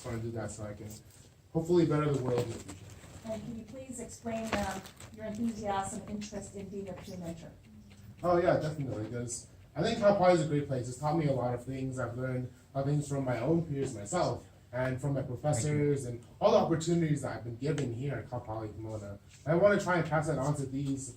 just want to do that so I can hopefully better the world in the future. And can you please explain your enthusiasm and interest in being a peer mentor? Oh yeah, definitely, because I think Cal Poly is a great place. It's taught me a lot of things. I've learned things from my own peers myself, and from my professors, and all the opportunities that I've been given here at Cal Poly Pomona. And I want to try and pass that on to these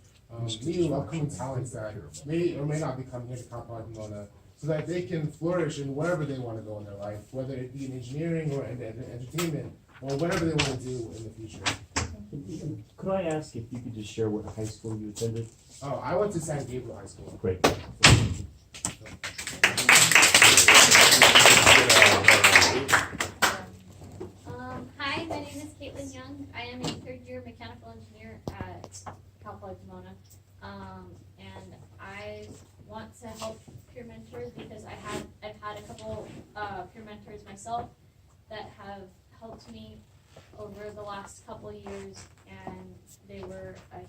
new upcoming talents that may or may not be coming here to Cal Poly Pomona, so that they can flourish in wherever they want to go in their life, whether it be in engineering or in entertainment, or whatever they want to do in the future. Could I ask if you could just share what high school you attended? Oh, I went to San Gabriel High School. Great. Hi, my name is Caitlin Young. I am a third-year mechanical engineer at Cal Poly Pomona. And I want to help peer mentors because I've had a couple peer mentors myself that have helped me over the last couple of years, and they had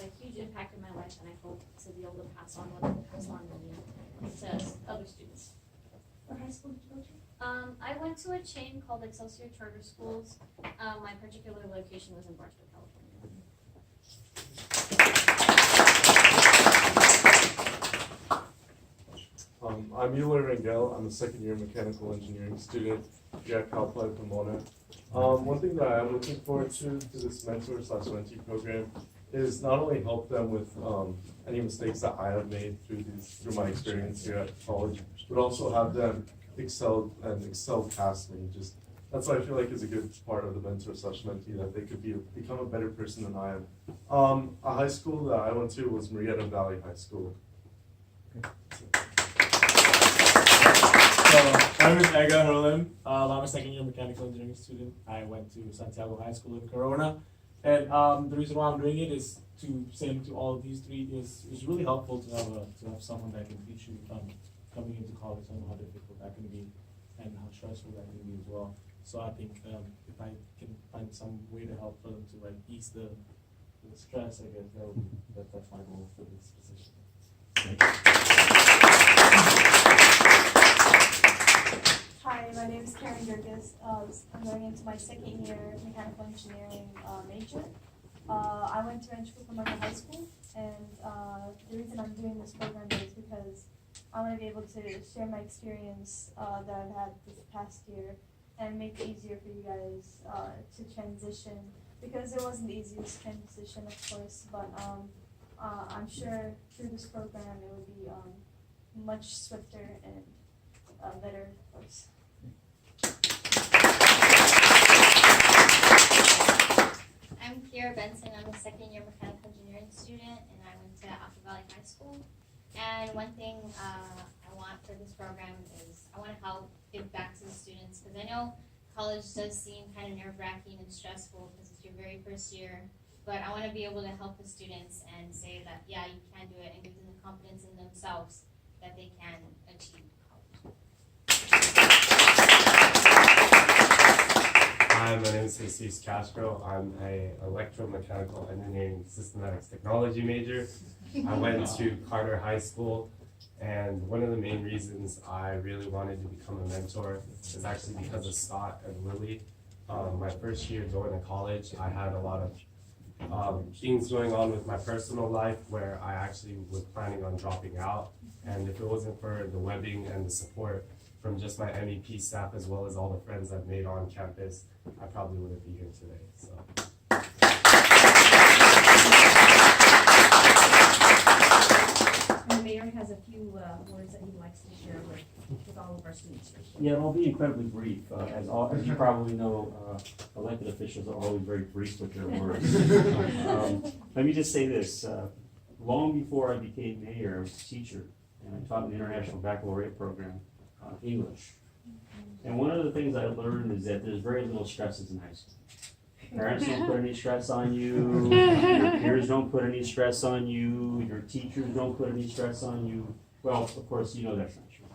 a huge impact in my life, and I hope to be able to pass on what they pass on to other students. What high school did you go to? I went to a chain called Excelsior Charter Schools. My particular location was in Barstow, California. I'm Eloy Rangel. I'm a second-year mechanical engineering student here at Cal Poly Pomona. One thing that I'm looking forward to this mentor/mentee program is not only help them with any mistakes that I have made through my experience here at college, but also have them excel past me. That's what I feel like is a good part of the mentor/mentee, that they could become a better person than I am. A high school that I went to was Marietta Valley High School. My name is Edgar Roland. I'm a second-year mechanical engineering student. I went to Santiago High School in Corona, and the reason why I'm doing it is to same to all of these three is it's really helpful to have someone that can teach you coming into college and how difficult that can be and how stressful that can be as well. So I think if I can find some way to help them to ease the stress, I guess that's my goal for this position. Hi, my name is Karen Gerges. I'm going into my second year mechanical engineering major. I went to Rancho Cucamonga High School, and the reason I'm doing this program is because I want to be able to share my experience that I've had this past year and make it easier for you guys to transition, because it wasn't the easiest transition, of course, but I'm sure through this program it would be much swifter and better, of course. I'm Kiara Benson. I'm a second-year mechanical engineering student, and I went to Alpha Valley High School. And one thing I want for this program is I want to help give back to the students, because I know college does seem kind of nerve-wracking and stressful because it's your very first year. But I want to be able to help the students and say that, yeah, you can do it, and give them the confidence in themselves that they can achieve college. Hi, my name is Jesus Castro. I'm an electromechanical engineering systematics technology major. I went to Carter High School, and one of the main reasons I really wanted to become a mentor is actually because of Scott and Lily. My first year going to college, I had a lot of things going on with my personal life where I actually was planning on dropping out, and if it wasn't for the webbing and the support from just my MEP staff as well as all the friends I've made on campus, I probably wouldn't be here today. So. And the mayor has a few words that he likes to share with all of our students. Yeah, and I'll be incredibly brief. As you probably know, elected officials are always very brief with their words. Let me just say this. Long before I became mayor, I was a teacher, and I taught an international baccalaureate program, English. And one of the things I learned is that there's very little stresses in high school. Parents don't put any stress on you, your peers don't put any stress on you, your teachers don't put any stress on you. Well, of course, you know that's not true.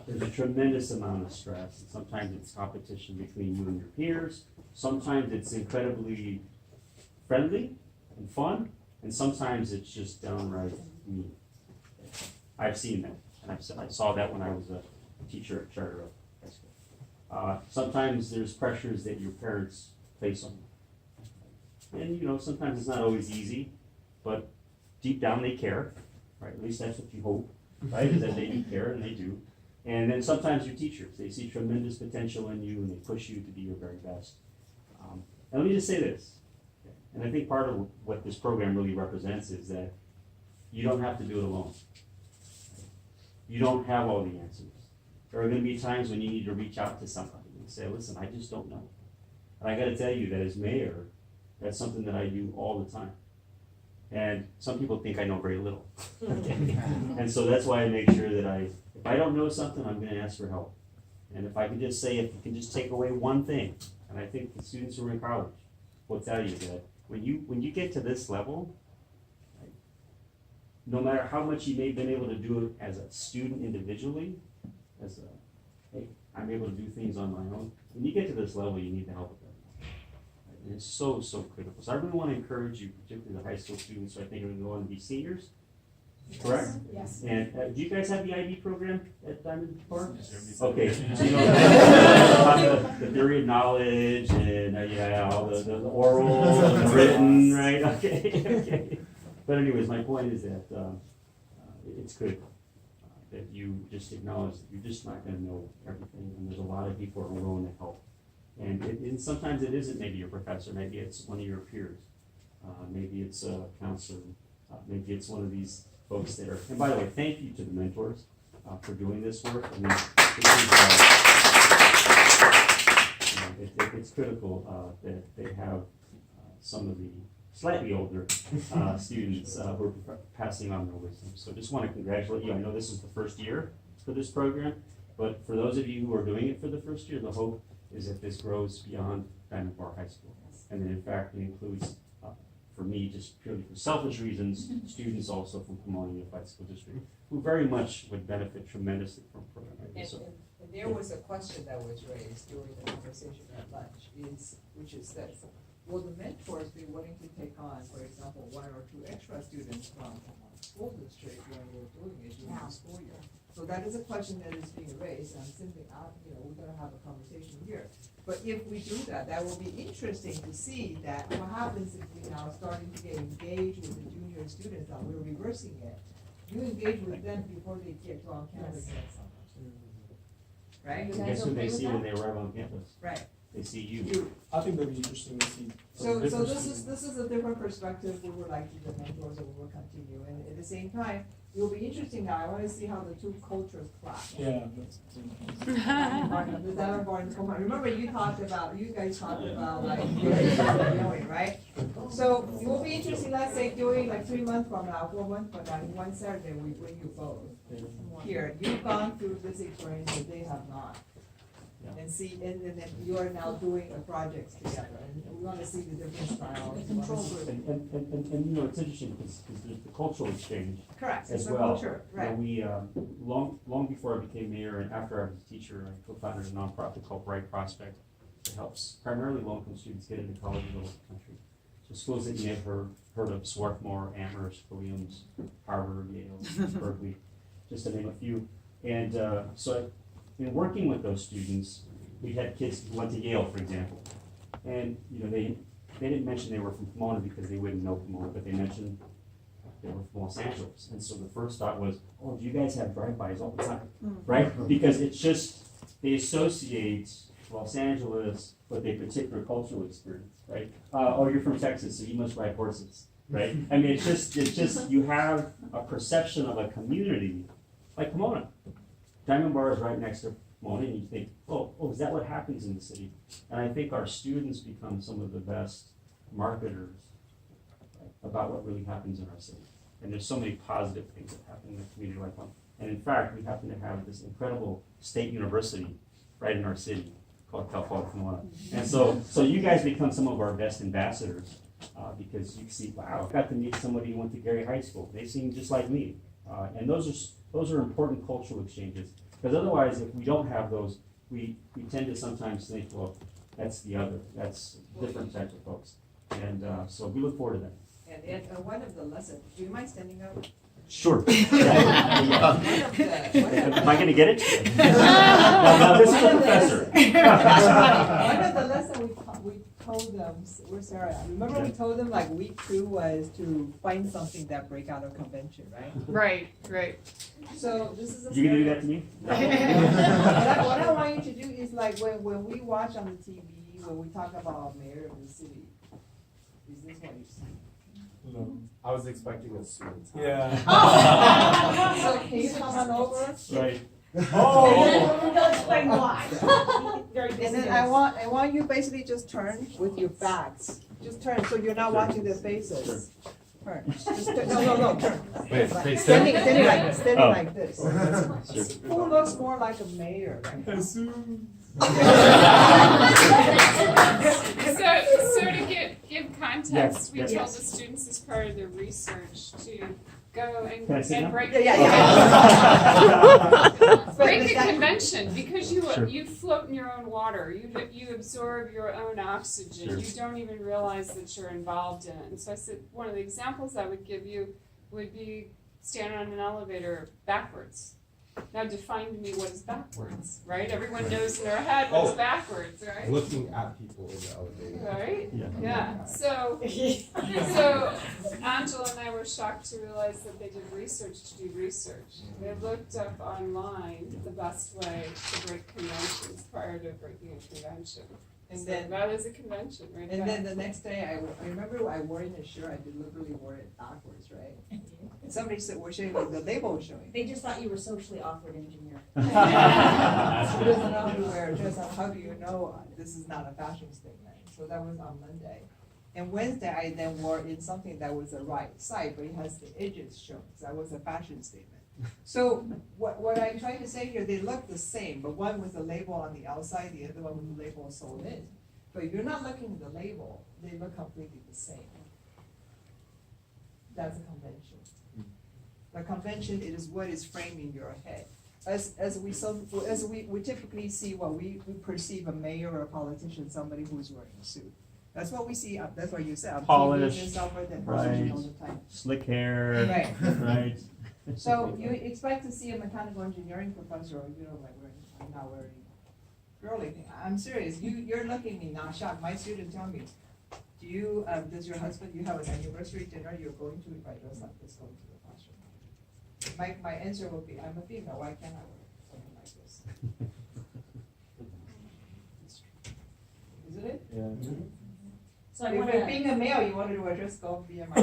There's a tremendous amount of stress. Sometimes it's competition between you and your peers. Sometimes it's incredibly friendly and fun. And sometimes it's just downright mean. I've seen that. And I saw that when I was a teacher at Charter High School. Sometimes there's pressures that your parents place on you. And, you know, sometimes it's not always easy, but deep down they care, right? At least that's what you hope, right? Is that they do care, and they do. And then sometimes your teachers, they see tremendous potential in you and they push you to be your very best. And let me just say this, and I think part of what this program really represents is that you don't have to do it alone. You don't have all the answers. There are gonna be times when you need to reach out to somebody and say, listen, I just don't know. And I gotta tell you that as mayor, that's something that I do all the time. And some people think I know very little. And so that's why I make sure that if I don't know something, I'm gonna ask for help. And if I can just say, if you can just take away one thing, and I think the students who are in college will tell you that when you get to this level, right, no matter how much you may have been able to do it as a student individually, hey, I'm able to do things on my own. When you get to this level, you need the help of everyone. Right? And it's so, so critical. So I really want to encourage you, particularly the high school students who I think are going to go on to be seniors. Correct? Yes. And do you guys have the IB program at Diamond Park? Okay, so you know, the theory of knowledge and yeah, all the oral, the written, right? Okay. But anyways, my point is that it's good that you just acknowledge that you're just not going to know everything, and there's a lot of people who are willing to help. And sometimes it isn't maybe your professor, maybe it's one of your peers, maybe it's a counselor, maybe it's one of these folks that are, and by the way, thank you to the mentors for doing this work. I mean, it's critical that they have some of the slightly older students who are passing on their wisdom. So just want to congratulate you. I know this is the first year for this program, but for those of you who are doing it for the first year, the hope is that this grows beyond Diamond Bar High School. And that in fact it includes, for me, just purely for selfish reasons, students also from Pomona Unified School District, who very much would benefit tremendously from a program like this. And there was a question that was raised during the conversation at lunch, which is this: will the mentors be willing to take on, for example, one or two extra students from school district when we're doing it during the school year? So that is a question that is being raised, and I'm simply out, we're gonna have a conversation here. But if we do that, that will be interesting to see that what happens if we now starting to get engaged with the junior students, that we're reversing it. You engage with them before they get to on campus. Right? Guess who they see when they arrive on campus? Right. They see you. I think that'd be interesting to see. So this is a different perspective we would like to the mentors, and we will continue. And at the same time, it will be interesting now. I want to see how the two cultures clash. Yeah. The Diamond Bar and Pomona. Remember, you guys talked about like doing, right? So it will be interesting. Let's say doing like 3 months from now, 4 months from now, one Saturday we bring you both here. You've gone through this experience that they have not. And see, and then you are now doing a project together, and we want to see the different styles. And you know, it's interesting because there's the cultural exchange. Correct, as it's a well. culture, right. You know, long before I became mayor and after I was a teacher, I co-founded a nonprofit called Bright Prospect that helps primarily low-income students get into colleges all over the country. So schools that you may have heard of: Swarthmore, Amherst, Williams, Harvard, Yale, Berkeley, just to name a few. And so in working with those students, we had kids who went to Yale, for example, and you know they didn't mention they were from Pomona because they wouldn't know Pomona, but they mentioned they were from Los Angeles. And so the first thought was, oh, do you guys have drive-bys all the time, right? Because it's just they associate Los Angeles with a particular cultural experience, right? Oh, you're from Texas, so you must ride horses, right? I mean, it's just you have a perception of a community like Pomona. Diamond Bar is right next to Pomona, and you think, oh, is that what happens in the city? And I think our students become some of the best marketers, right, about what really happens in our city. And there's so many positive things that happen in a community like one. And in fact, we happen to have this incredible state university right in our city called Cal Poly Pomona. And so you guys become some of our best ambassadors because you see, wow, I got to meet somebody who went to Gary High School. They seem just like me. And those are important cultural exchanges, because otherwise, if we don't have those, we tend to sometimes think, well, that's different types of folks. And so we look forward to that. And one of the lessons, do you mind standing up? Sure. One of Am I gonna get it? No, this is a professor. one of the lessons we told them, we're sorry, remember we told them like week 2 was to find something that break out of convention, right? Right. So this is a. You gonna do that to me? What I want you to do is like when we watch on the TV, when we talk about mayor of the city, is this what you see? No. I was expecting a student. Yeah. So can you come on over? Right. Oh. He'll explain why. Very busy. And then I want you basically just turn with your backs. Just turn, so you're not watching their faces. Turn. Just turn. No, turn. Wait, face Standing like this, standing Oh. like this. Who looks more like a mayor? So to give context, Yes, we yes. told the students as part of their research to go Can I sit and down? break. Yeah. Break a convention, because Sure. you float in your own water, you absorb your own oxygen, Sure. you don't even realize that you're involved in it. And so I said, one of the examples I would give you would be standing on an elevator backwards. Now define to me what is backwards, right? Everyone knows in their head what's backwards, right? Looking at people in the elevator. Right? Yeah. Yeah, so Angela and I were shocked to realize that they did research to do research. They looked up online the best way to break conventions prior to breaking a convention. And So then- that is a convention, right? And then the next day, I remember I wore in a shirt, I deliberately wore it backwards, right? And somebody said, we're showing, the label was showing. They just thought you were socially awkward engineer. She doesn't know how to wear a dress, how do you know this is not a fashion statement? So that was on Monday. And Wednesday, I then wore in something that was the right side, but it has the edges shown, so that was a fashion statement. So what I'm trying to say here, they look the same, but one with the label on the outside, the other one with the label sold in. But if you're not looking at the label, they look completely the same. That's a convention. The convention, it is what is framed in your head. As we typically see what we perceive a mayor or a politician, somebody who's wearing a suit. That's what we see, that's what you said, on TV Polished, and stuff like that, right. politician all the time. Slick hair. Right. Right. So you expect to see a mechanical engineering professor, I'm not wearing girly thing. I'm serious, you're looking at me not shocked. My student tell me, does your husband, you have an anniversary dinner you're going to, if I dress like this, going to the classroom? My answer would be, I'm a female, why can't I wear something like this? Isn't it? Yeah. So I If want you're to, being a male, you want to do a dress code, be a man.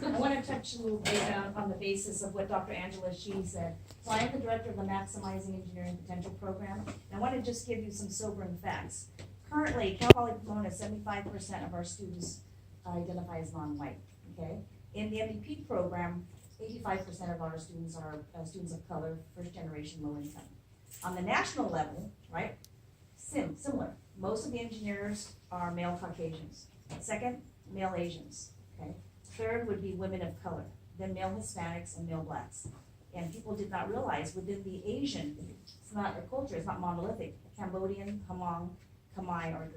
I want to touch a little bit on the basis of what Dr. Angela Shee said. So I am the director of the Maximizing Engineering Potential Program, and I want to just give you some sobering facts. Currently, Cal Poly Pomona, 75% of our students identify as non-white, okay? In the MEP program, 85% of our students are students of color, first generation, low income. On the national level, right, similar. Most of the engineers are male Caucasians. Second, male Asians, okay? Third would be women of color, then male Hispanics and male blacks. And people did not realize within the Asian, it's not a culture, it's not monolithic. Cambodian, Hmong, Khmer are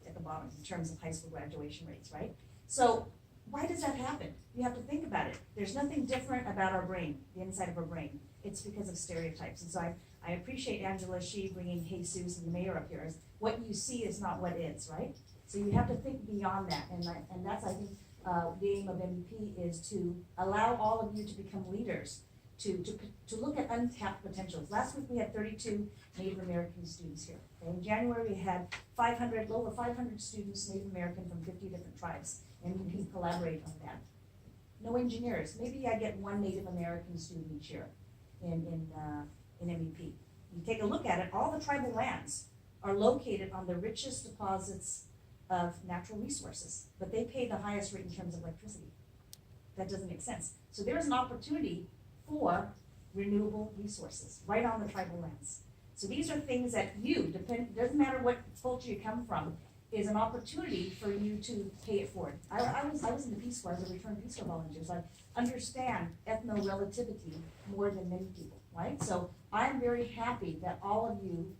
at the bottom in terms of high school graduation rates, right? So why does that happen? You have to think about it. There's nothing different about our brain, the inside of our brain. It's because of stereotypes. And so I appreciate Angela Shee bringing Jesus and the mayor up here. As what you see is not what is, right? So you have to think beyond that. And that's, I think, the aim of MEP is to allow all of you to become leaders, to look at untapped potentials. Last week we had 32 Native American students here. Okay? In January we had over 500 students, Native American from 50 different tribes. And we can collaborate on that. No engineers. Maybe I get one Native American student each year in MEP. You take a look at it, all the tribal lands are located on the richest deposits of natural resources, but they pay the highest rate in terms of electricity. That doesn't make sense. So there's an opportunity for renewable resources right on the tribal lands. So these are things that doesn't matter what culture you come from, is an opportunity for you to pay it forward. I was in the Peace Corps as a returned Peace Corps volunteer, so I understand ethno-relativity more than many people, right? So I'm very happy that all of you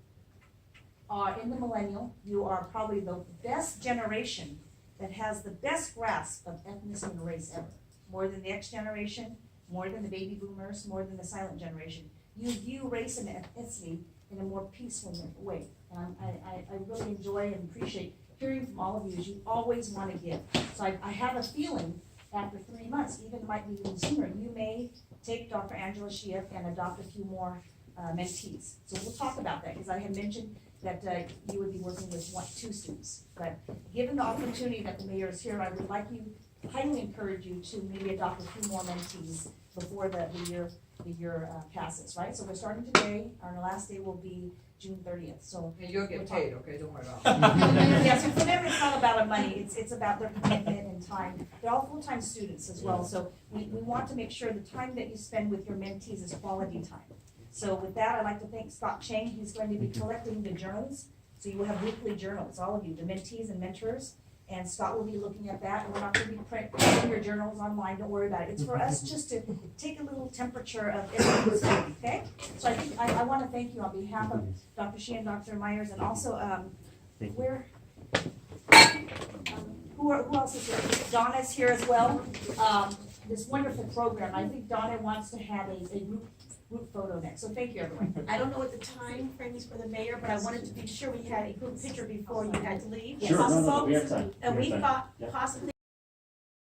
are in the millennial. You are probably the best generation that has the best grasp of ethnicity and race ever. more than the X generation, more than the baby boomers, more than the silent generation. You view race and ethnicity in a more peaceful way. And I really enjoy and appreciate hearing from all of you, as you always want to give. So I have a feeling after 3 months, even it might be even sooner, you may take Dr. Angela Shia and adopt a few more mentees. So we'll talk about that, because I had mentioned that you would be working with 2 students. But given the opportunity that the mayor is here, I would like you, highly encourage you to maybe adopt a few more mentees before the year passes, right? So we're starting today, our last day will be June 30th, so. And you'll get paid, okay, don't worry about it. Yeah, so for them, it's not about money, it's about their commitment and time. They're all full-time students as well, so we want to make sure the time that you spend with your mentees is quality time. So with that, I'd like to thank Scott Chang, he's going to be collecting the journals. So you will have weekly journals, all of you, the mentees and mentors, and Scott will be looking at that, and we're not gonna be printing your journals online, don't worry about it. It's for us just to take a little temperature of everything's going, okay? So I think, I wanna thank you on behalf of Dr. Shea and Dr. Myers, and also, who else is here? Donna's here as well. This wonderful program, I think Donna wants to have a group photo next, so thank you, everyone. I don't know what the time frame is for the mayor, but I wanted to be sure we had a group picture before you had to leave. Sure, no, we have time. And we have time. thought Yeah. possibly